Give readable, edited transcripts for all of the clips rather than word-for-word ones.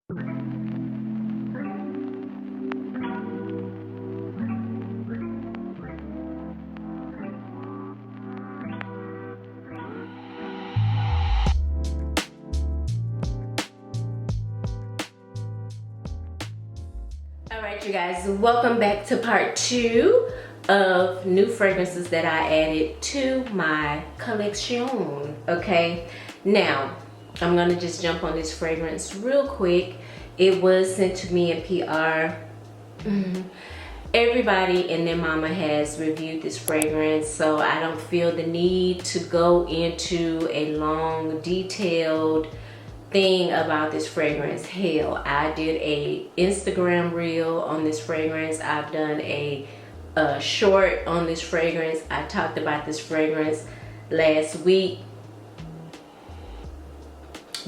Alright you guys, welcome back to part 2 of new fragrances that I added to my collection. Okay, now I'm gonna just jump on this fragrance real quick. It was sent to me in PR. Everybody and their mama has reviewed this fragrance, so I don't feel the need to go into a long detailed thing about this fragrance. Hell, I did a Instagram reel on this fragrance. I've done a short on this fragrance. I talked about this fragrance last week.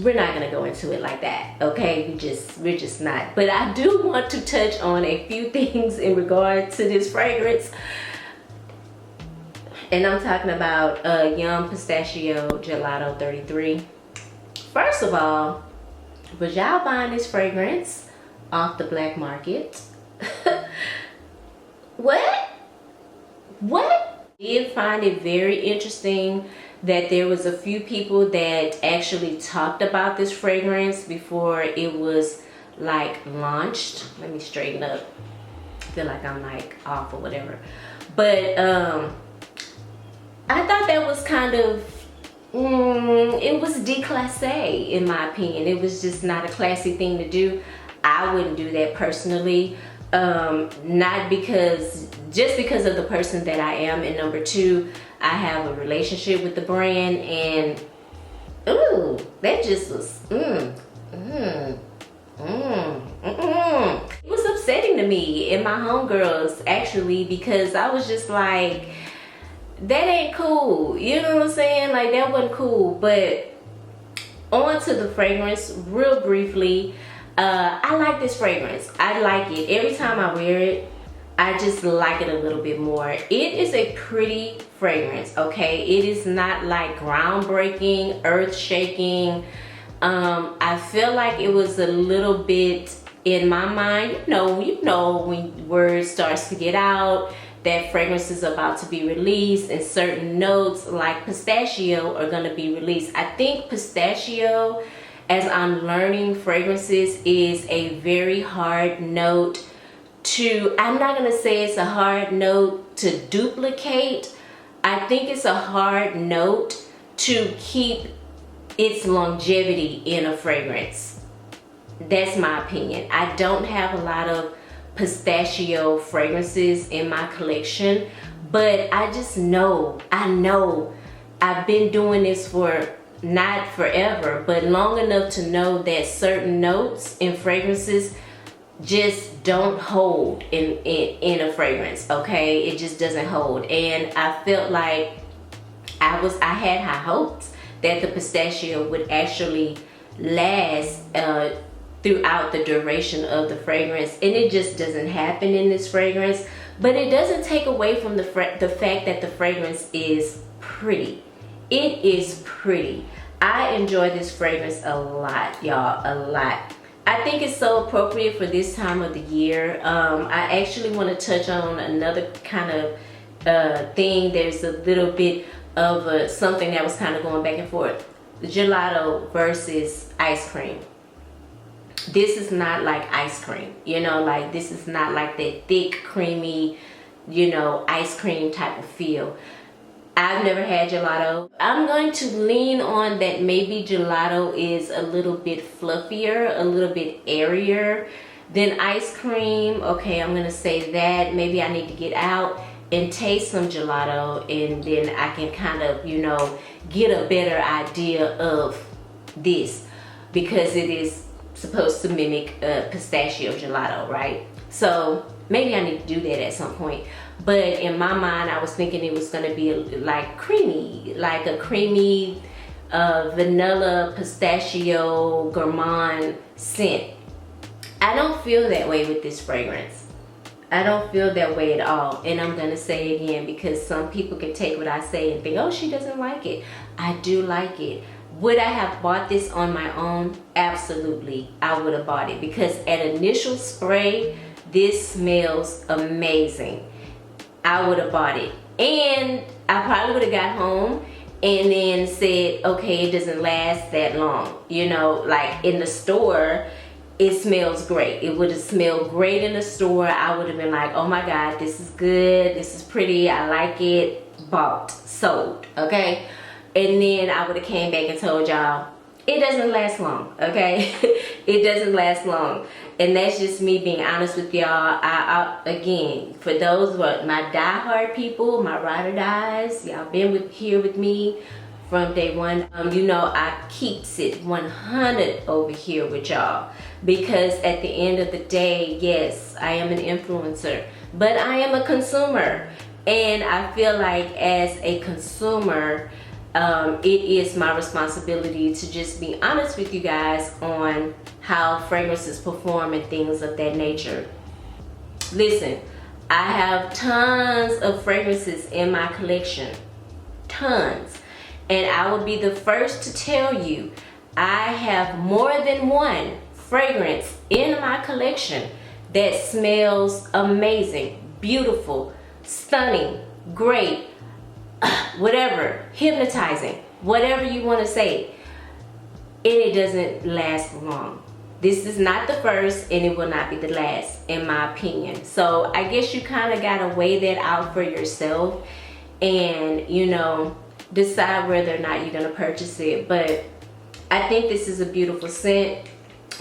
We're not gonna go into it like that, okay? We're just not. But I do want to touch on a few things in regard to this fragrance. And I'm talking about Yum Pistachio Gelato 33. First of all, was y'all buying this fragrance off the black market? What? I did find it very interesting that there was a few people that actually talked about this fragrance before it was like launched. Let me straighten up. I feel like I'm like off or whatever. But I thought that was kind of it was déclassé in my opinion. It was just not a classy thing to do. I wouldn't do that personally. Not because, just because of the person that I am, and number two, I have a relationship with the brand, and ooh, that just was it was upsetting to me and my homegirls actually, because I was just like, that ain't cool, you know what I'm saying? Like, that wasn't cool. But on to the fragrance real briefly. I like this fragrance. I like it. Every time I wear it, I just like it a little bit more. It is a pretty fragrance, okay? It is not like groundbreaking, earth-shaking. I feel like it was a little bit, in my mind, you know when word starts to get out that fragrance is about to be released and certain notes like pistachio are going to be released. I think pistachio, as I'm learning fragrances, is a very hard note to, I'm not going to say it's a hard note to duplicate. I think it's a hard note to keep its longevity in a fragrance. That's my opinion. I don't have a lot of pistachio fragrances in my collection, but I just know, I've been doing this for not forever, but long enough to know that certain notes in fragrances just don't hold in a fragrance, okay? It just doesn't hold. And I felt like I had high hopes that the pistachio would actually last throughout the duration of the fragrance, and it just doesn't happen in this fragrance. But it doesn't take away from the fact that the fragrance is pretty. It is pretty. I enjoy this fragrance a lot, y'all, a lot. I think it's so appropriate for this time of the year. I actually want to touch on another kind of thing. There's a little bit of something that was kind of going back and forth. Gelato versus ice cream. This is not like ice cream, you know, like this is not like that thick, creamy, you know, ice cream type of feel. I've never had gelato. I'm going to lean on that maybe gelato is a little bit fluffier, a little bit airier than ice cream. Okay, I'm gonna say that. Maybe I need to get out and taste some gelato, and then I can kind of, you know, get a better idea of this, because it is supposed to mimic pistachio gelato, right? So maybe I need to do that at some point. But in my mind, I was thinking it was gonna be like creamy, like a creamy vanilla pistachio gourmand scent. I don't feel that way with this fragrance. I don't feel that way at all. And I'm gonna say it again, because some people can take what I say and think, oh, she doesn't like it. I do like it. Would I have bought this on my own? Absolutely, I would have bought it, because at initial spray, this smells amazing. I would have bought it, and I probably would have got home and then said, okay, it doesn't last that long. You know, like in the store, it smells great. It would have smelled great in the store. I would have been like, oh my God, this is good, this is pretty, I like it, bought, sold, okay? And then I would have came back and told y'all, it doesn't last long, okay? It doesn't last long. And that's just me being honest with y'all. Again, for those what my diehard people, my ride or dies, y'all been here with me from day one. You know, I keeps it 100 over here with y'all, because at the end of the day, yes, I am an influencer, but I am a consumer. And I feel like as a consumer, it is my responsibility to just be honest with you guys on how fragrances perform and things of that nature. Listen, I have tons of fragrances in my collection, tons, and I will be the first to tell you I have more than one fragrance in my collection that smells amazing, beautiful, stunning, great, whatever, hypnotizing, whatever you want to say, and it doesn't last long. This is not the first, and it will not be the last, in my opinion. So I guess you kind of got to weigh that out for yourself and, you know, decide whether or not you're going to purchase it. But I think this is a beautiful scent.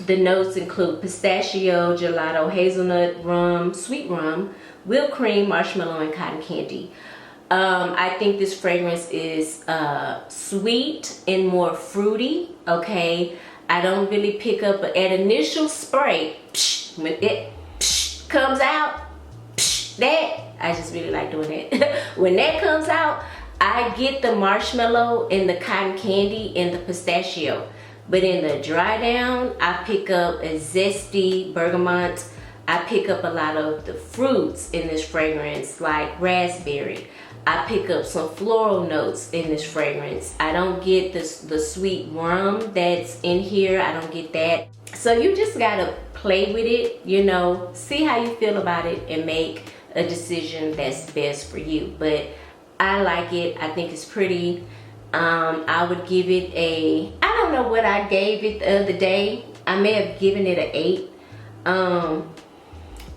The notes include pistachio, gelato, hazelnut, rum, sweet rum, whipped cream, marshmallow, and cotton candy. I think this fragrance is sweet and more fruity, okay? I don't really pick up at initial spray, when it comes out, that, I just really like doing it. When that comes out, I get the marshmallow and the cotton candy and the pistachio. But in the dry down, I pick up a zesty bergamot. I pick up a lot of the fruits in this fragrance, like raspberry. I pick up some floral notes in this fragrance. I don't get the sweet rum that's in here. I don't get that. So you just gotta play with it, you know, see how you feel about it and make a decision that's best for you. But I like it. I think it's pretty. I would give it a, I don't know what I gave it the other day. I may have given it an 8.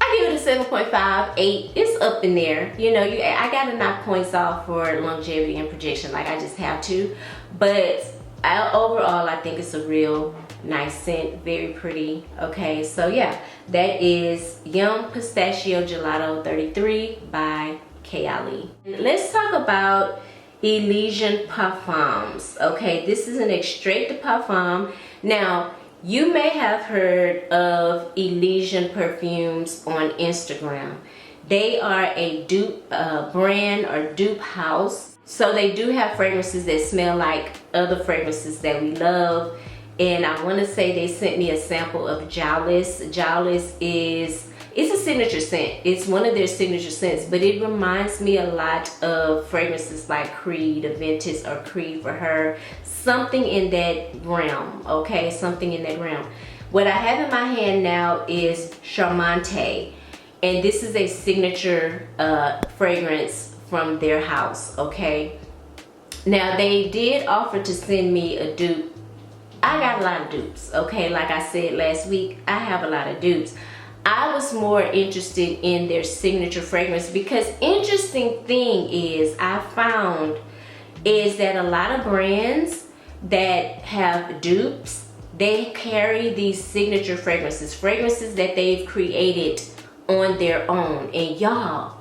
I give it a 7.5, 8. It's up in there. You know, I gotta knock points off for longevity and projection, like I just have to. But overall, I think it's a real nice scent, very pretty. Okay, so yeah, that is Yum Pistachio Gelato 33 by Kayali. Let's talk about Elysian Parfums. Okay, this is an extrait de parfum. Now, you may have heard of Elysian Perfumes on Instagram. They are a dupe brand or dupe house. So they do have fragrances that smell like other fragrances that we love. And I want to say they sent me a sample of Jowlis. Jowlis it's a signature scent. It's one of their signature scents, but it reminds me a lot of fragrances like Creed, Aventus, or Creed for her. Something in that realm, okay? Something in that realm. What I have in my hand now is Charmante, and this is a signature fragrance from their house, okay? Now, they did offer to send me a dupe. I got a lot of dupes, okay? Like I said last week, I have a lot of dupes. I was more interested in their signature fragrance because interesting thing is I found is that a lot of brands that have dupes, they carry these signature fragrances, fragrances that they've created on their own. And y'all,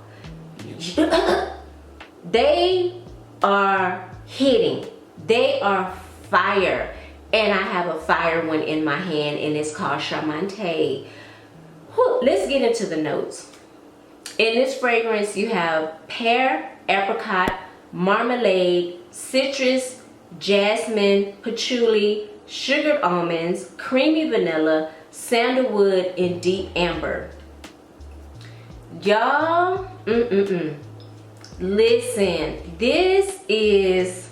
they are hitting. They are fire. And I have a fire one in my hand, and it's called Charmante. Let's get into the notes. In this fragrance, you have pear, apricot, marmalade, citrus, jasmine, patchouli, sugared almonds, creamy vanilla, sandalwood, and deep amber. Y'all, listen, this is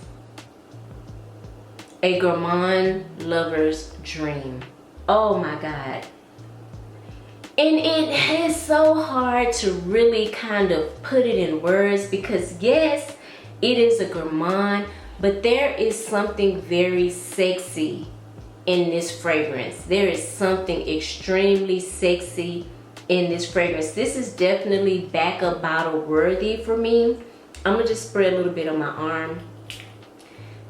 a gourmand lover's dream. Oh my God. And it is so hard to really kind of put it in words because yes, it is a gourmand, but there is something very sexy in this fragrance. There is something extremely sexy in this fragrance. This is definitely backup bottle worthy for me. I'm gonna just spray a little bit on my arm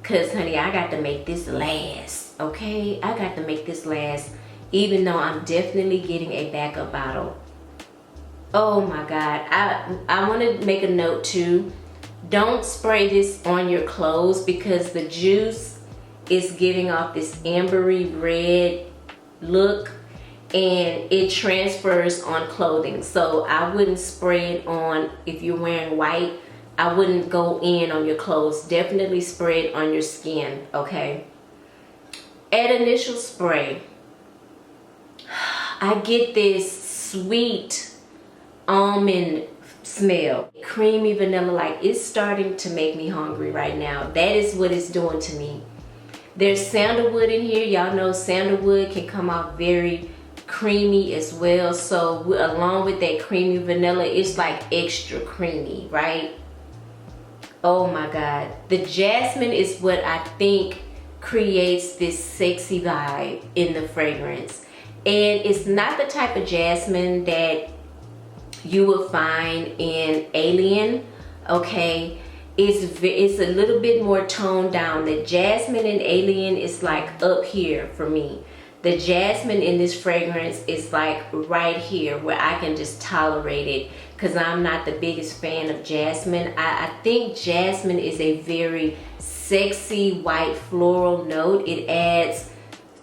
because honey, I got to make this last, okay? I got to make this last, even though I'm definitely getting a backup bottle. Oh my God, I want to make a note too. Don't spray this on your clothes because the juice is giving off this ambery red look and it transfers on clothing. So I wouldn't spray it on, if you're wearing white, I wouldn't go in on your clothes. Definitely spray it on your skin, okay? At initial spray, I get this sweet almond smell, creamy vanilla. Like, it's starting to make me hungry right now. That is what it's doing to me. There's sandalwood in here. Y'all know sandalwood can come out very creamy as well. So along with that creamy vanilla, it's like extra creamy, right? Oh my God. The jasmine is what I think creates this sexy vibe in the fragrance. And it's not the type of jasmine that you will find in Alien, okay? It's a little bit more toned down. The jasmine in Alien is like up here for me. The jasmine in this fragrance is like right here where I can just tolerate it because I'm not the biggest fan of jasmine. I think jasmine is a very sexy white floral note. It adds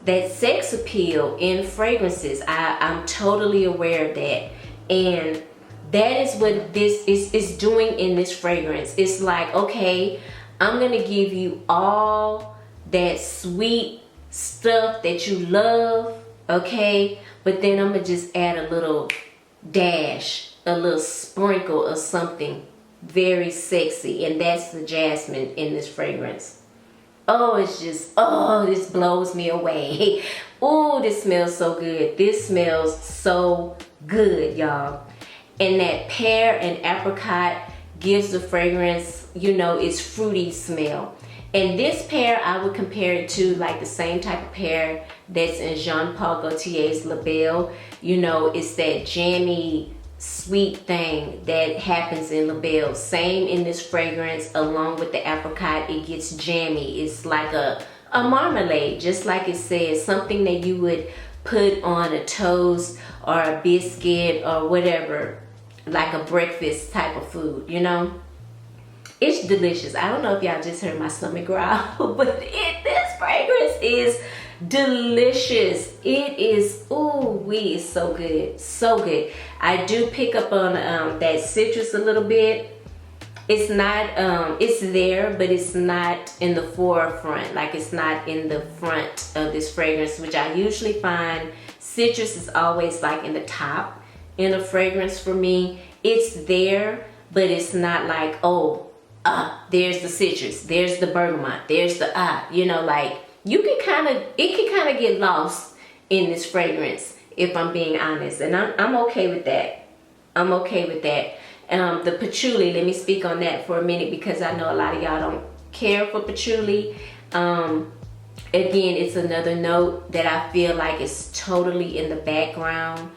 that sex appeal in fragrances. I'm totally aware of that. And that is what this is doing in this fragrance. It's like, okay, I'm gonna give you all that sweet stuff that you love, okay? But then I'm gonna just add a little dash, a little sprinkle of something very sexy. And that's the jasmine in this fragrance. Oh, it's just, oh, this blows me away. Oh, this smells so good. This smells so good, y'all. And that pear and apricot gives the fragrance, you know, its fruity smell. And this pear, I would compare it to like the same type of pear that's in Jean Paul Gaultier's La Belle. You know, it's that jammy, sweet thing that happens in La Belle. Same in this fragrance, along with the apricot, it gets jammy. It's like a marmalade, just like it says, something that you would put on a toast or a biscuit or whatever, like a breakfast type of food, you know? It's delicious. I don't know if y'all just heard my stomach growl, but this fragrance is delicious. It is, ooh wee, it's so good, so good. I do pick up on that citrus a little bit. It's not, it's there, but it's not in the forefront. Like, it's not in the front of this fragrance, which I usually find citrus is always like in the top in a fragrance for me. It's there, but it's not like, oh, there's the citrus, there's the bergamot, there's the you know, like, you can kind of, it can kind of get lost in this fragrance, if I'm being honest. And I'm okay with that. I'm okay with that. The patchouli, let me speak on that for a minute because I know a lot of y'all don't care for patchouli. Again, it's another note that I feel like is totally in the background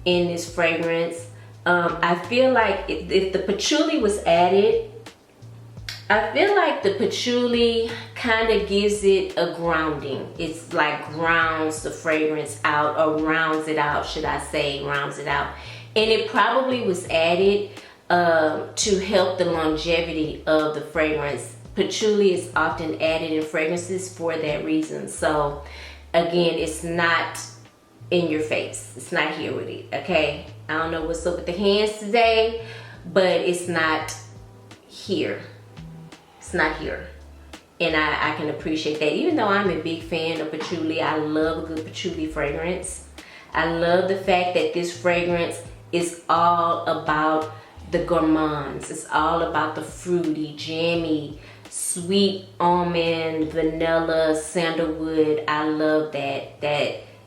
in this fragrance. I feel like if the patchouli was added, I feel like the patchouli kind of gives it a grounding. It's like grounds the fragrance out, or rounds it out, should I say, rounds it out. And it probably was added to help the longevity of the fragrance. Patchouli is often added in fragrances for that reason. So again, it's not in your face. It's not here with it, okay? I don't know what's up with the hands today, but it's not here. It's not here. And I can appreciate that. Even though I'm a big fan of patchouli, I love a good patchouli fragrance. I love the fact that this fragrance is all about the gourmands. It's all about the fruity, jammy, sweet almond, vanilla, sandalwood. I love that.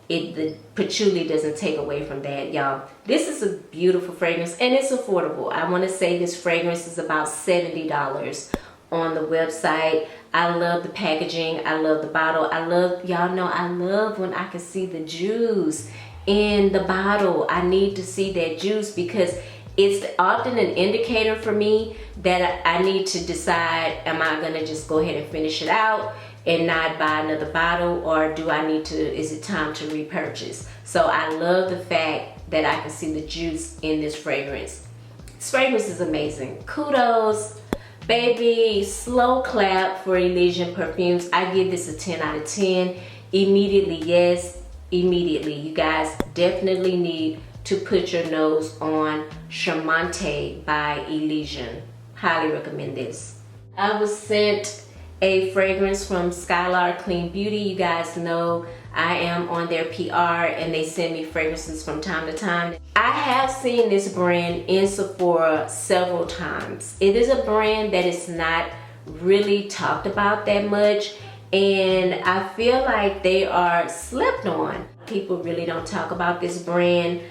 The patchouli doesn't take away from that, y'all. This is a beautiful fragrance and it's affordable. I want to say this fragrance is about $70 on the website. I love the packaging. I love the bottle. I love, y'all know I love when I can see the juice in the bottle. I need to see that juice because it's often an indicator for me that I need to decide, am I gonna just go ahead and finish it out and not buy another bottle, or do I need to, is it time to repurchase? So I love the fact that I can see the juice in this fragrance. This fragrance is amazing. Kudos, baby. Slow clap for Elysian Perfumes. I give this a 10 out of 10. Immediately, yes, immediately. You guys definitely need to put your nose on Charmante by Elysian. Highly recommend this. I was sent a fragrance from Skylar Beauty. You guys know I am on their PR and they send me fragrances from time to time. I have seen this brand in Sephora several times. It is a brand that is not really talked about that much, and I feel like they are slept on. People really don't talk about this brand,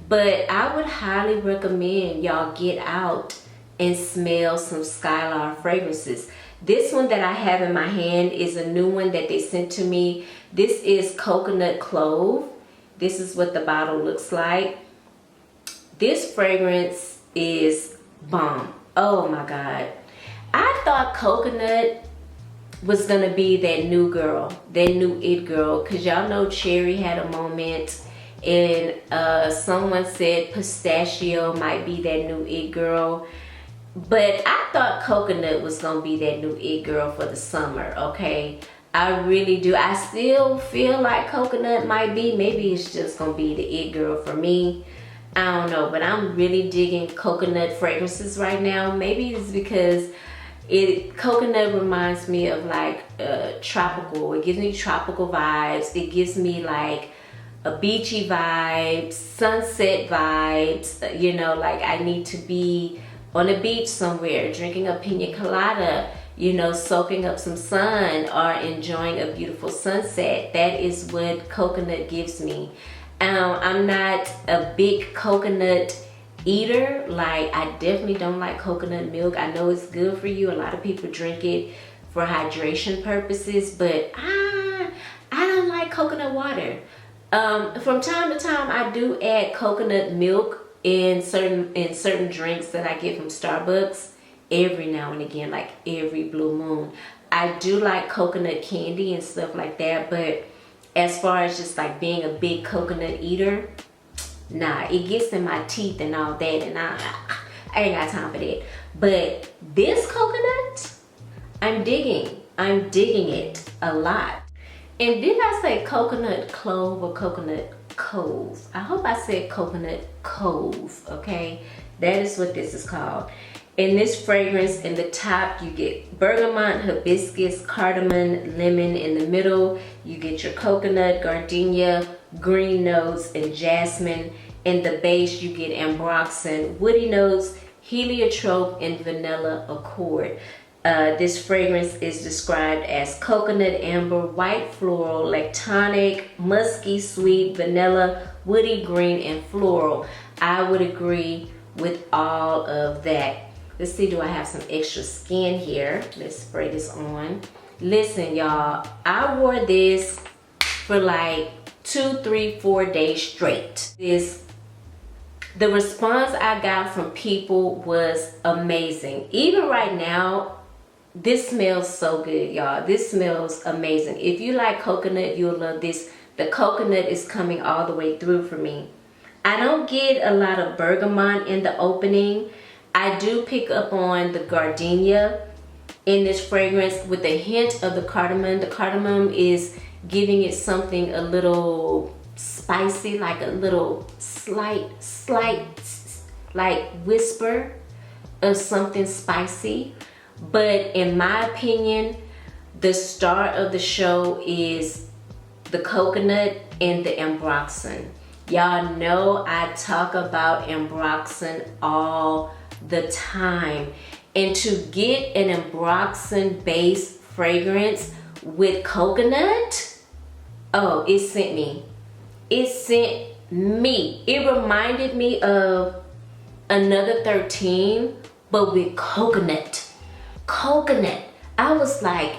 but I would highly recommend y'all get out and smell some Skylar fragrances. This one that I have in my hand is a new one that they sent to me. This is Coconut Clove. This is what the bottle looks like. This fragrance is bomb. Oh my God. I thought coconut was gonna be that new girl, that new it girl, because y'all know Cherry had a moment, and someone said Pistachio might be that new it girl. But I thought coconut was gonna be that new it girl for the summer, okay? I really do. I still feel like coconut might be. Maybe it's just gonna be the it girl for me. I don't know, but I'm really digging coconut fragrances right now. Maybe it's because coconut reminds me of like tropical. It gives me tropical vibes. It gives me like a beachy vibe, sunset vibes. You know, like I need to be on a beach somewhere, drinking a pina colada, you know, soaking up some sun or enjoying a beautiful sunset. That is what coconut gives me. I'm not a big coconut eater. Like, I definitely don't like coconut milk. I know it's good for you. A lot of people drink it for hydration purposes, but I don't like coconut water. From time to time, I do add coconut milk in certain drinks that I get from Starbucks every now and again, like every blue moon. I do like coconut candy and stuff like that, but as far as just like being a big coconut eater, nah, it gets in my teeth and all that, and I ain't got time for that. But this coconut, I'm digging it a lot. And did I say coconut clove or coconut cove? I hope I said coconut cove, okay? That is what this is called. In this fragrance, in the top, you get bergamot, hibiscus, cardamom, lemon. In the middle, you get your coconut, gardenia, green notes, and jasmine. In the base, you get ambroxan, woody notes, heliotrope, and vanilla accord. This fragrance is described as coconut, amber, white floral, lactonic, musky, sweet, vanilla, woody, green, and floral. I would agree with all of that. Let's see, do I have some extra skin here? Let's spray this on. Listen, y'all, I wore this for like 2, 3, 4 days straight. The response I got from people was amazing. Even right now, this smells so good, y'all. This smells amazing. If you like coconut, you'll love this. The coconut is coming all the way through for me. I don't get a lot of bergamot in the opening. I do pick up on the gardenia in this fragrance with a hint of the cardamom. The cardamom is giving it something a little spicy, like a little slight like whisper of something spicy. But in my opinion, the star of the show is the coconut and the ambroxan. Y'all know I talk about ambroxan all the time. And to get an Ambroxan based fragrance with coconut, oh, it sent me. It sent me. It reminded me of Another 13, but with coconut. Coconut. I was like,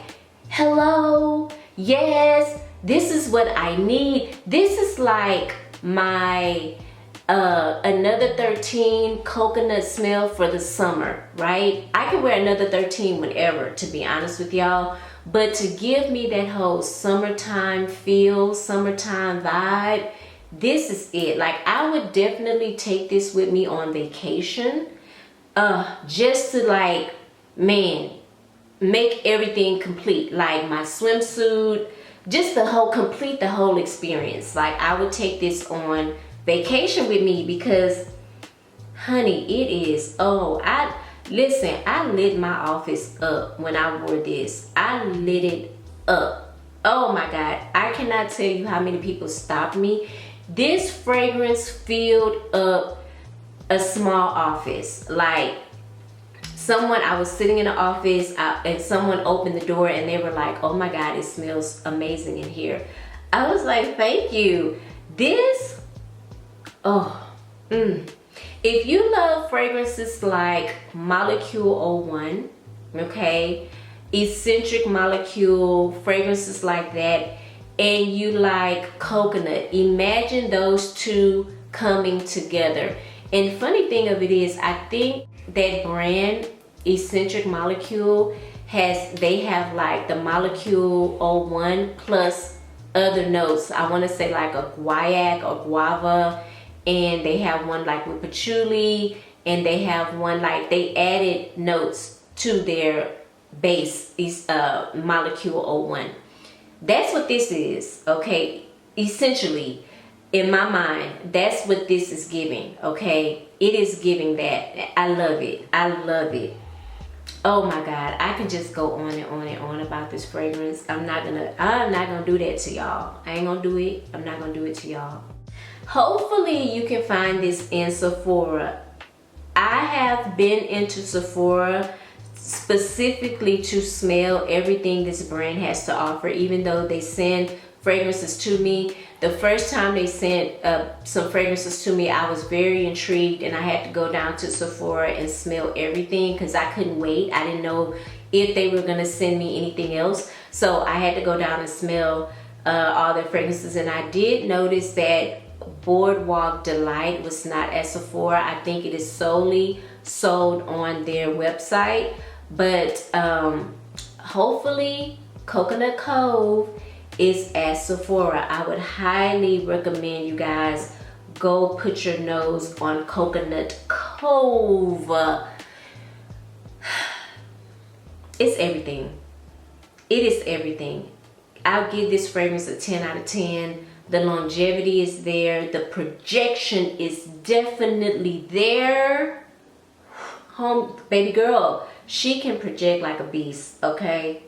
hello, yes, this is what I need. This is like my Another 13 coconut smell for the summer, right? I can wear Another 13 whenever, to be honest with y'all. But to give me that whole summertime feel, summertime vibe, this is it. Like, I would definitely take this with me on vacation, just to, like, man, make everything complete. Like my swimsuit, just complete the whole experience. Like, I would take this on vacation with me because, honey, it is, I lit my office up when I wore this. I lit it up. Oh my God, I cannot tell you how many people stopped me. This fragrance filled up a small office. Like, I was sitting in the office and someone opened the door and they were like, oh my God, it smells amazing in here. I was like, thank you. This, If you love fragrances like Molecule 01, okay, Eccentric Molecule, fragrances like that, and you like coconut, imagine those two coming together. And funny thing of it is, I think that brand Eccentric Molecule they have like the Molecule 01 plus other notes. I want to say like a guaiac or guava, and they have one like with patchouli, and they have one like they added notes to their base is Molecule 01. That's what this is, okay? Essentially, in my mind, that's what this is giving, okay? It is giving that. I love it. I love it. Oh my God, I can just go on and on and on about this fragrance. I'm not gonna do that to y'all. I ain't gonna do it. I'm not gonna do it to y'all. Hopefully you can find this in Sephora. I have been into Sephora specifically to smell everything this brand has to offer, even though they send fragrances to me. The first time they sent some fragrances to me, I was very intrigued, and I had to go down to Sephora and smell everything because I couldn't wait. I didn't know if they were gonna send me anything else, so I had to go down and smell all their fragrances. And I did notice that Boardwalk Delight was not at Sephora. I think it is solely sold on their website, but hopefully Coconut Cove is at Sephora. I would highly recommend you guys go put your nose on Coconut Cove. It's everything. It is everything. I'll give this fragrance a 10 out of 10. The longevity is there. The projection is definitely there. Home baby girl, she can project like a beast, okay?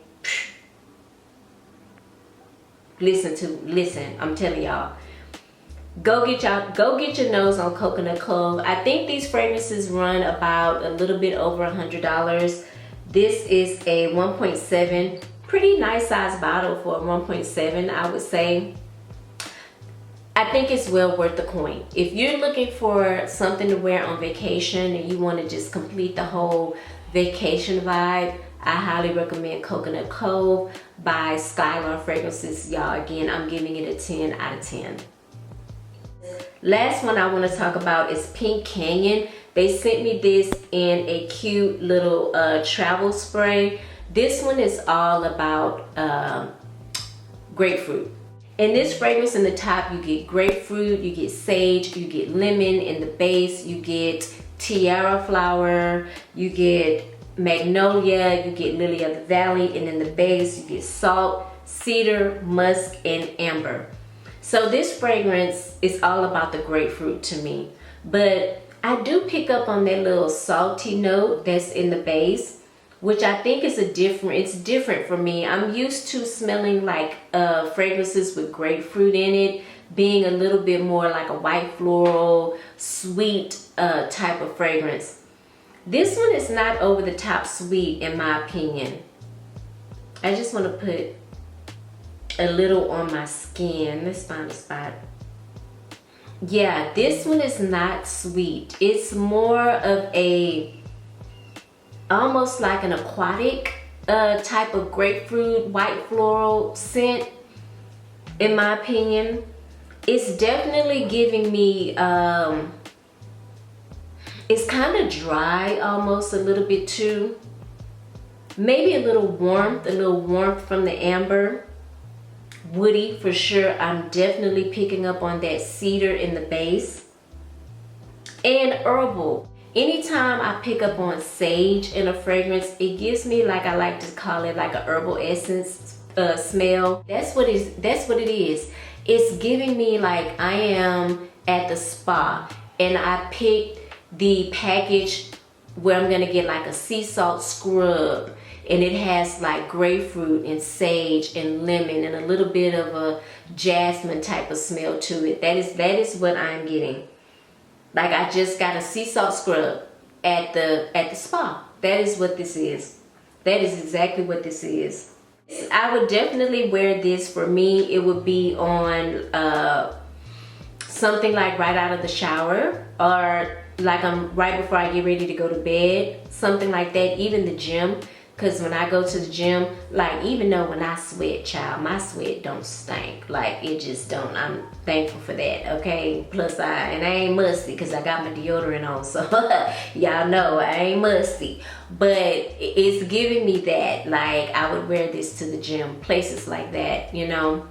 Listen, I'm telling y'all. Go get your nose on Coconut Cove. I think these fragrances run about a little bit over $100. This is a 1.7, pretty nice size bottle for a 1.7, I would say. I think it's well worth the coin. If you're looking for something to wear on vacation and you want to just complete the whole vacation vibe, I highly recommend Coconut Cove by Skylar Fragrances. Y'all, again, I'm giving it a 10 out of 10. Last one I want to talk about is Pink Canyon. They sent me this in a cute little travel spray. This one is all about grapefruit. In this fragrance, in the top, you get grapefruit, you get sage, you get lemon. In the base, you get tiara flower, you get magnolia, you get lily of the valley, and in the base, you get salt, cedar, musk, and amber. So this fragrance is all about the grapefruit to me, but I do pick up on that little salty note that's in the base, which I think is it's different for me. I'm used to smelling like fragrances with grapefruit in it, being a little bit more like a white floral, sweet type of fragrance. This one is not over the top sweet in my opinion. I just want to put a little on my skin. Let's find a spot. Yeah, this one is not sweet. It's more of a, almost like an aquatic type of grapefruit, white floral scent, in my opinion. It's definitely giving me, it's kind of dry almost a little bit too. Maybe a little warmth from the amber. Woody for sure. I'm definitely picking up on that cedar in the base. And herbal. Anytime I pick up on sage in a fragrance, it gives me, like I like to call it, like a herbal essence smell. That's what it is. It's giving me like I am at the spa and I picked the package where I'm gonna get like a sea salt scrub, and it has like grapefruit and sage and lemon and a little bit of a jasmine type of smell to it. That is what I'm getting. Like I just got a sea salt scrub at the spa. That is what this is. That is exactly what this is. I would definitely wear this. For me, it would be on something like right out of the shower, or like I'm right before I get ready to go to bed, something like that. Even the gym, because when I go to the gym, like even though when I sweat, child, my sweat don't stink. Like it just don't. I'm thankful for that, okay? Plus I ain't musty because I got my deodorant on, so y'all know I ain't musty. But it's giving me that, like I would wear this to the gym, places like that, you know?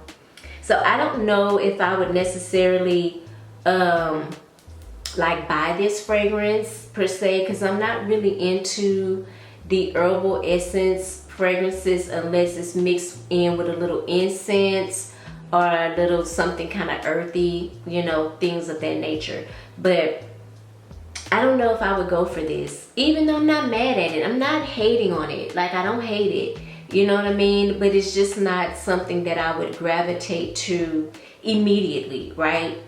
So I don't know if I would necessarily like buy this fragrance per se, because I'm not really into the herbal essence fragrances unless it's mixed in with a little incense or a little something kind of earthy, you know, things of that nature. But I don't know if I would go for this, even though I'm not mad at it. I'm not hating on it. Like I don't hate it, you know what I mean? But it's just not something that I would gravitate to immediately, right?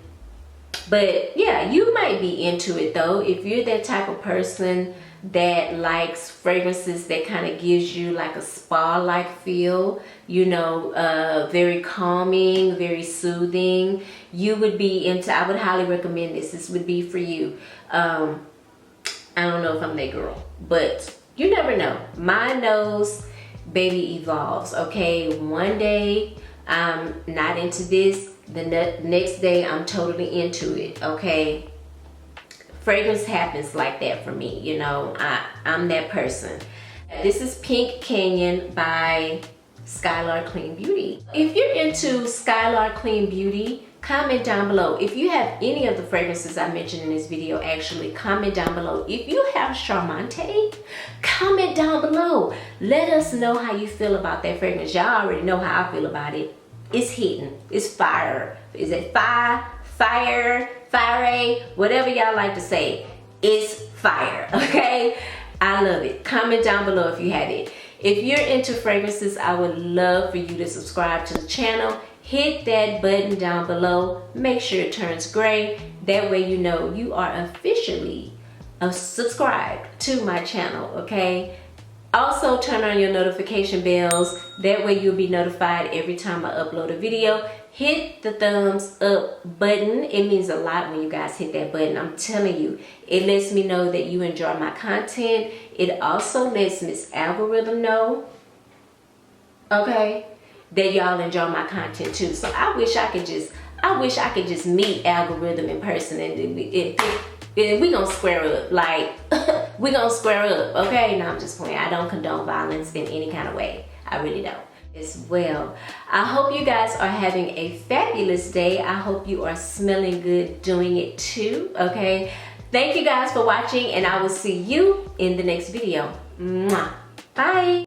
But yeah, you might be into it though. If you're that type of person that likes fragrances that kind of gives you like a spa-like feel, you know, very calming, very soothing, you would be into, I would highly recommend this. This would be for you. I don't know if I'm that girl, but you never know. My nose, baby, evolves, okay? One day I'm not into this, the next day I'm totally into it, okay? Fragrance happens like that for me, you know. I'm that person. This is Pink Canyon by Skylar Clean Beauty. If you're into Skylar Clean Beauty, comment down below. If you have any of the fragrances I mentioned in this video, actually comment down below. If you have Charmante, comment down below. Let us know how you feel about that fragrance. Y'all already know how I feel about it. It's hitting. It's fire. Is it fire? Fire? Fire? Whatever y'all like to say. It's fire. Okay? I love it. Comment down below if you have it. If you're into fragrances, I would love for you to subscribe to the channel. Hit that button down below. Make sure it turns gray. That way you know you are officially subscribed to my channel, okay? Also, turn on your notification bells. That way you'll be notified every time I upload a video. Hit the thumbs up button. It means a lot when you guys hit that button. I'm telling you, it lets me know that you enjoy my content. It also lets Miss Algorithm know, okay, that y'all enjoy my content too. So I wish I could just meet Algorithm in person, and we gonna square up. Like we gonna square up, okay? No, I'm just playing. I don't condone violence in any kind of way. I really don't. As well, I hope you guys are having a fabulous day. I hope you are smelling good doing it too, okay? Thank you guys for watching, and I will see you in the next video. Mwah. Bye.